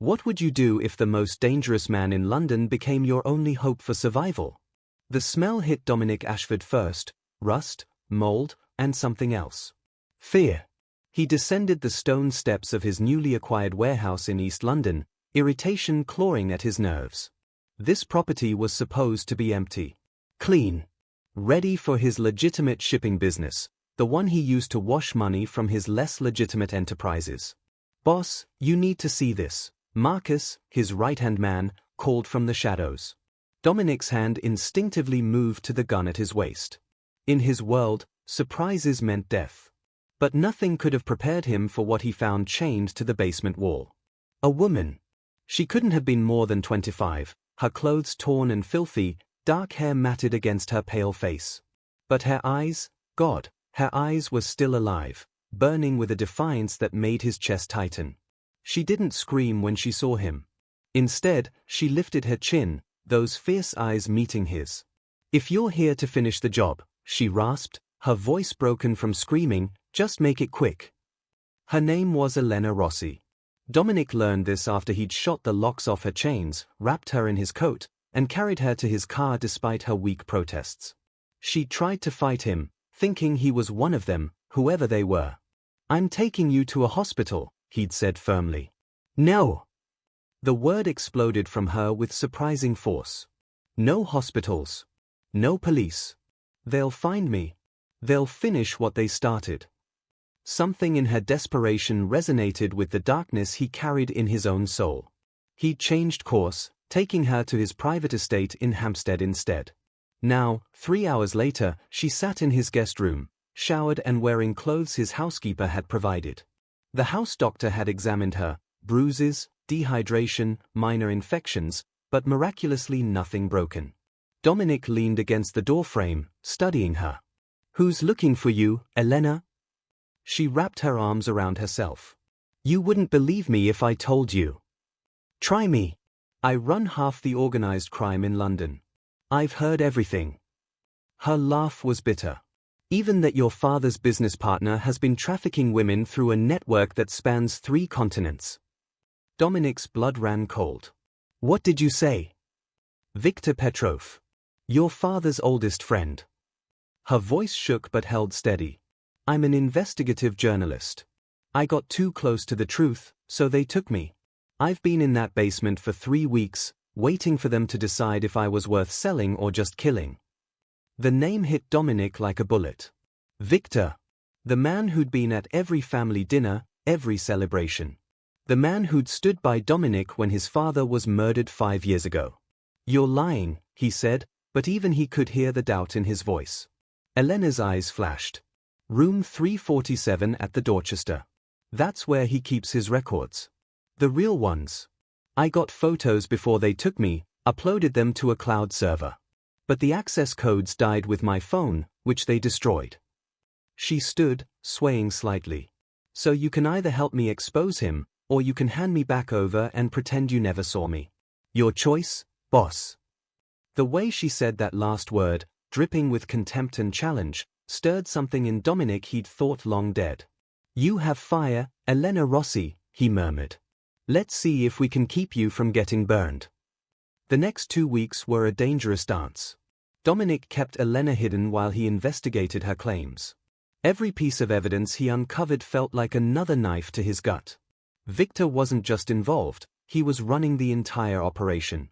What would you do if the most dangerous man in London became your only hope for survival? The smell hit Dominic Ashford first: rust, mold, and something else. Fear. He descended the stone steps of his newly acquired warehouse in East London, irritation clawing at his nerves. This property was supposed to be empty. Clean. Ready for his legitimate shipping business, the one he used to wash money from his less legitimate enterprises. "Boss, you need to see this," Marcus, his right-hand man, called from the shadows. Dominic's hand instinctively moved to the gun at his waist. In his world, surprises meant death. But nothing could have prepared him for what he found chained to the basement wall. A woman. She couldn't have been more than 25, her clothes torn and filthy, dark hair matted against her pale face. But her eyes, God, her eyes were still alive, burning with a defiance that made his chest tighten. She didn't scream when she saw him. Instead, she lifted her chin, those fierce eyes meeting his. "If you're here to finish the job," she rasped, her voice broken from screaming, "just make it quick." Her name was Elena Rossi. Dominic learned this after he'd shot the locks off her chains, wrapped her in his coat, and carried her to his car despite her weak protests. She tried to fight him, thinking he was one of them, whoever they were. "I'm taking you to a hospital," he'd said firmly. "No!" The word exploded from her with surprising force. "No hospitals. No police. They'll find me. They'll finish what they started." Something in her desperation resonated with the darkness he carried in his own soul. He changed course, taking her to his private estate in Hampstead instead. Now, 3 hours later, she sat in his guest room, showered and wearing clothes his housekeeper had provided. The house doctor had examined her: bruises, dehydration, minor infections, but miraculously nothing broken. Dominic leaned against the doorframe, studying her. "Who's looking for you, Elena?" She wrapped her arms around herself. "You wouldn't believe me if I told you. Try me. I run half the organized crime in London. I've heard everything." Her laugh was bitter. "Even that your father's business partner has been trafficking women through a network that spans 3 continents. Dominic's blood ran cold. "What did you say?" "Victor Petrov. Your father's oldest friend." Her voice shook but held steady. "I'm an investigative journalist. I got too close to the truth, so they took me. I've been in that basement for 3 weeks, waiting for them to decide if I was worth selling or just killing." The name hit Dominic like a bullet. Victor. The man who'd been at every family dinner, every celebration. The man who'd stood by Dominic when his father was murdered 5 years ago. "You're lying," he said, but even he could hear the doubt in his voice. Elena's eyes flashed. "Room 347 at the Dorchester. That's where he keeps his records. The real ones. I got photos before they took me, uploaded them to a cloud server. But the access codes died with my phone, which they destroyed." She stood, swaying slightly. "So you can either help me expose him, or you can hand me back over and pretend you never saw me. Your choice, boss." The way she said that last word, dripping with contempt and challenge, stirred something in Dominic he'd thought long dead. "You have fire, Elena Rossi," he murmured. "Let's see if we can keep you from getting burned." The next 2 weeks were a dangerous dance. Dominic kept Elena hidden while he investigated her claims. Every piece of evidence he uncovered felt like another knife to his gut. Victor wasn't just involved, he was running the entire operation.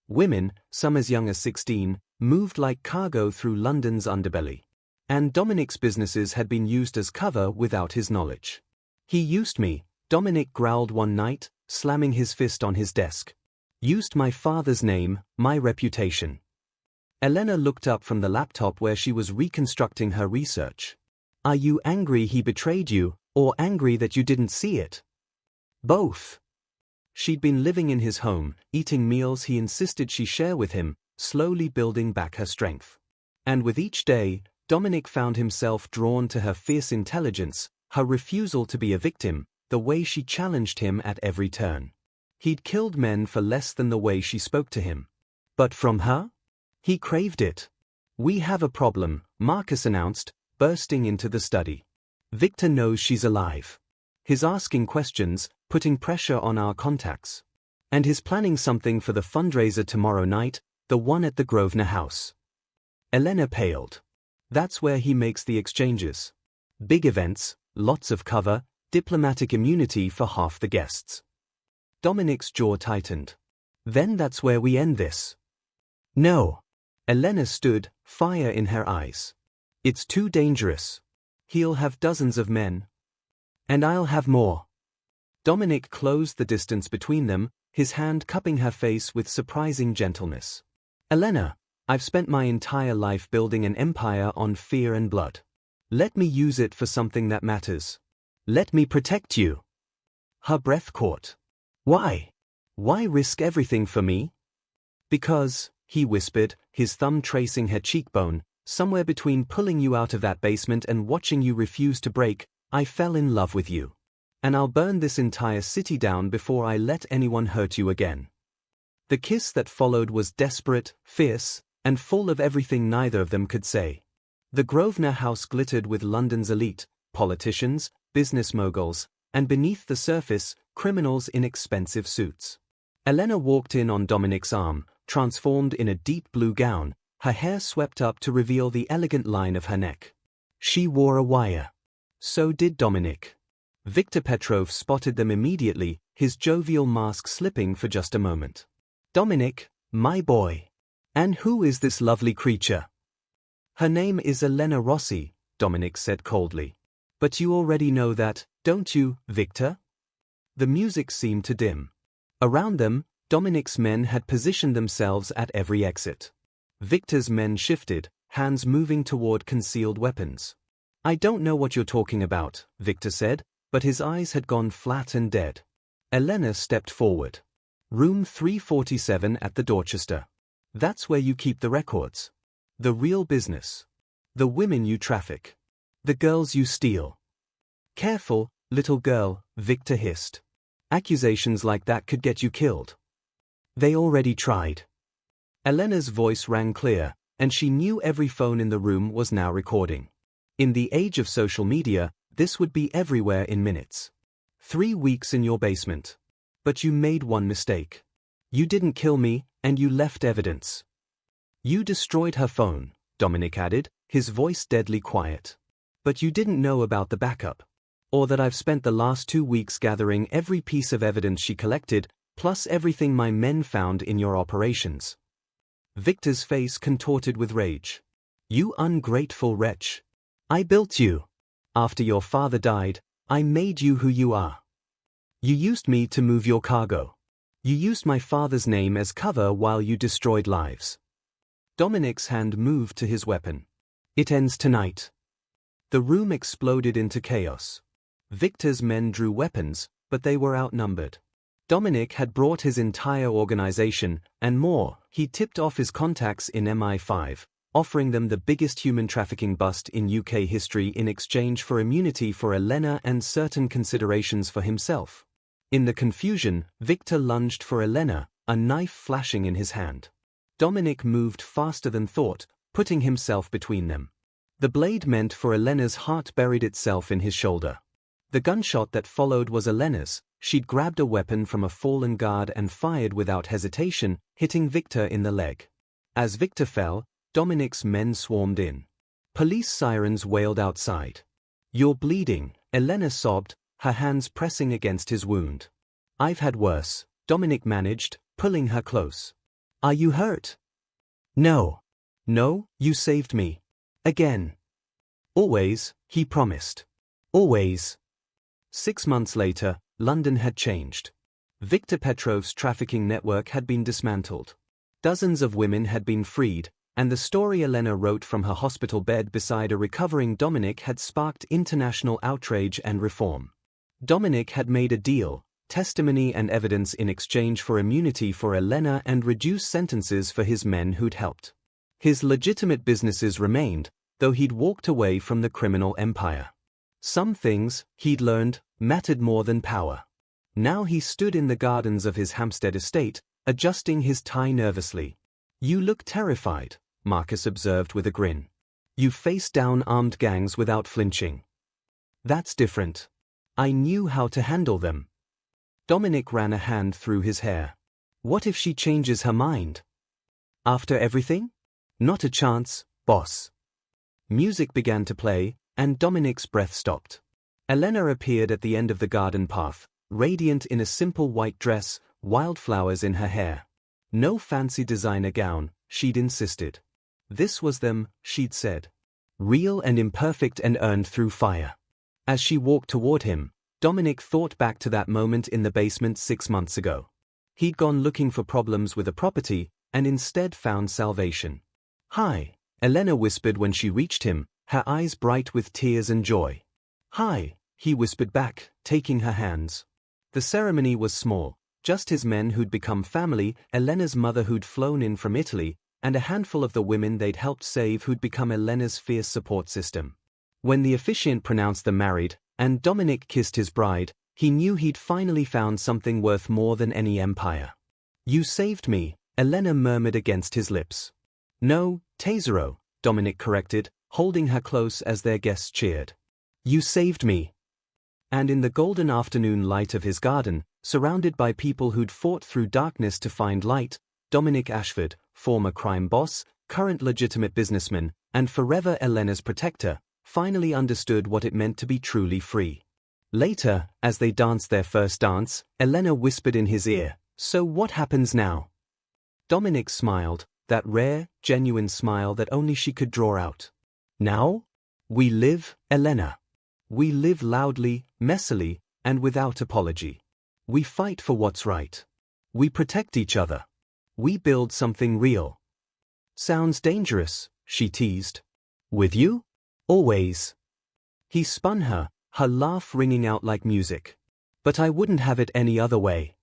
Women, some as young as 16, moved like cargo through London's underbelly. And Dominic's businesses had been used as cover without his knowledge. "He used me," Dominic growled one night, slamming his fist on his desk. "Used my father's name, my reputation." Elena looked up from the laptop where she was reconstructing her research. "Are you angry he betrayed you, or angry that you didn't see it?" "Both." She'd been living in his home, eating meals he insisted she share with him, slowly building back her strength. And with each day, Dominic found himself drawn to her fierce intelligence, her refusal to be a victim, the way she challenged him at every turn. He'd killed men for less than the way she spoke to him. But from her? He craved it. "We have a problem," Marcus announced, bursting into the study. "Victor knows she's alive. He's asking questions, putting pressure on our contacts. And he's planning something for the fundraiser tomorrow night, the one at the Grosvenor House. Elena paled. That's where he makes the exchanges. Big events, lots of cover, diplomatic immunity for half the guests. Dominic's jaw tightened. Then that's where we end this. No. Elena stood, fire in her eyes. It's too dangerous. He'll have dozens of men. And I'll have more. Dominic closed the distance between them, his hand cupping her face with surprising gentleness. Elena, I've spent my entire life building an empire on fear and blood. Let me use it for something that matters. Let me protect you. Her breath caught. Why? Why risk everything for me? Because, he whispered, his thumb tracing her cheekbone, somewhere between pulling you out of that basement and watching you refuse to break, I fell in love with you. And I'll burn this entire city down before I let anyone hurt you again. The kiss that followed was desperate, fierce, and full of everything neither of them could say. The Grosvenor House glittered with London's elite, politicians, business moguls, and beneath the surface, criminals in expensive suits. Elena walked in on Dominic's arm, transformed in a deep blue gown, her hair swept up to reveal the elegant line of her neck. She wore a wire. So did Dominic. Victor Petrov spotted them immediately, his jovial mask slipping for just a moment. Dominic, my boy. And who is this lovely creature? Her name is Elena Rossi, Dominic said coldly. But you already know that, don't you, Victor? The music seemed to dim. Around them, Dominic's men had positioned themselves at every exit. Victor's men shifted, hands moving toward concealed weapons. I don't know what you're talking about, Victor said, but his eyes had gone flat and dead. Elena stepped forward. Room 347 at the Dorchester. That's where you keep the records. The real business. The women you traffic. The girls you steal. Careful, little girl, Victor hissed. Accusations like that could get you killed. They already tried. Elena's voice rang clear, and she knew every phone in the room was now recording. In the age of social media, this would be everywhere in minutes. 3 weeks in your basement. But you made one mistake. You didn't kill me, and you left evidence. You destroyed her phone, Dominic added, his voice deadly quiet. But you didn't know about the backup. Or that I've spent the last 2 weeks gathering every piece of evidence she collected, plus everything my men found in your operations. Victor's face contorted with rage. You ungrateful wretch. I built you. After your father died, I made you who you are. You used me to move your cargo. You used my father's name as cover while you destroyed lives. Dominic's hand moved to his weapon. It ends tonight. The room exploded into chaos. Victor's men drew weapons, but they were outnumbered. Dominic had brought his entire organization, and more. He tipped off his contacts in MI5, offering them the biggest human trafficking bust in UK history in exchange for immunity for Elena and certain considerations for himself. In the confusion, Victor lunged for Elena, a knife flashing in his hand. Dominic moved faster than thought, putting himself between them. The blade meant for Elena's heart buried itself in his shoulder. The gunshot that followed was Elena's. She'd grabbed a weapon from a fallen guard and fired without hesitation, hitting Victor in the leg. As Victor fell, Dominic's men swarmed in. Police sirens wailed outside. You're bleeding, Elena sobbed, her hands pressing against his wound. I've had worse, Dominic managed, pulling her close. Are you hurt? No. No, you saved me. Again. Always, he promised. Always. 6 months later, London had changed. Victor Petrov's trafficking network had been dismantled. Dozens of women had been freed, and the story Elena wrote from her hospital bed beside a recovering Dominic had sparked international outrage and reform. Dominic had made a deal, testimony and evidence in exchange for immunity for Elena and reduced sentences for his men who'd helped. His legitimate businesses remained, though he'd walked away from the criminal empire. Some things, he'd learned, mattered more than power. Now he stood in the gardens of his Hampstead estate, adjusting his tie nervously. You look terrified, Marcus observed with a grin. You faced down armed gangs without flinching. That's different. I knew how to handle them. Dominic ran a hand through his hair. What if she changes her mind? After everything? Not a chance, boss. Music began to play, and Dominic's breath stopped. Elena appeared at the end of the garden path, radiant in a simple white dress, wildflowers in her hair. No fancy designer gown, she'd insisted. This was them, she'd said. Real and imperfect and earned through fire. As she walked toward him, Dominic thought back to that moment in the basement 6 months ago. He'd gone looking for problems with a property, and instead found salvation. "Hi," Elena whispered when she reached him, her eyes bright with tears and joy. "Hi," he whispered back, taking her hands. The ceremony was small, just his men who'd become family, Elena's mother who'd flown in from Italy, and a handful of the women they'd helped save who'd become Elena's fierce support system. When the officiant pronounced them married, and Dominic kissed his bride, he knew he'd finally found something worth more than any empire. "You saved me," Elena murmured against his lips. "No, Tesoro," Dominic corrected, holding her close as their guests cheered. "You saved me." And in the golden afternoon light of his garden, surrounded by people who'd fought through darkness to find light, Dominic Ashford, former crime boss, current legitimate businessman, and forever Elena's protector, finally understood what it meant to be truly free. Later, as they danced their first dance, Elena whispered in his ear, "So what happens now?" Dominic smiled, that rare, genuine smile that only she could draw out. "Now? We live, Elena. We live loudly, messily, and without apology. We fight for what's right. We protect each other. We build something real." "Sounds dangerous," she teased. "With you? Always." He spun her, her laugh ringing out like music. "But I wouldn't have it any other way."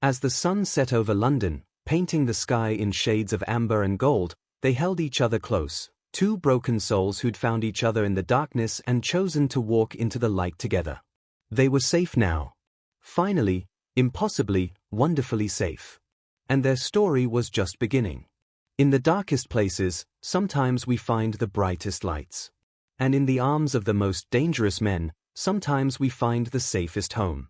As the sun set over London, painting the sky in shades of amber and gold, they held each other close, two broken souls who'd found each other in the darkness and chosen to walk into the light together. They were safe now. Finally, impossibly, wonderfully safe. And their story was just beginning. In the darkest places, sometimes we find the brightest lights. And in the arms of the most dangerous men, sometimes we find the safest home.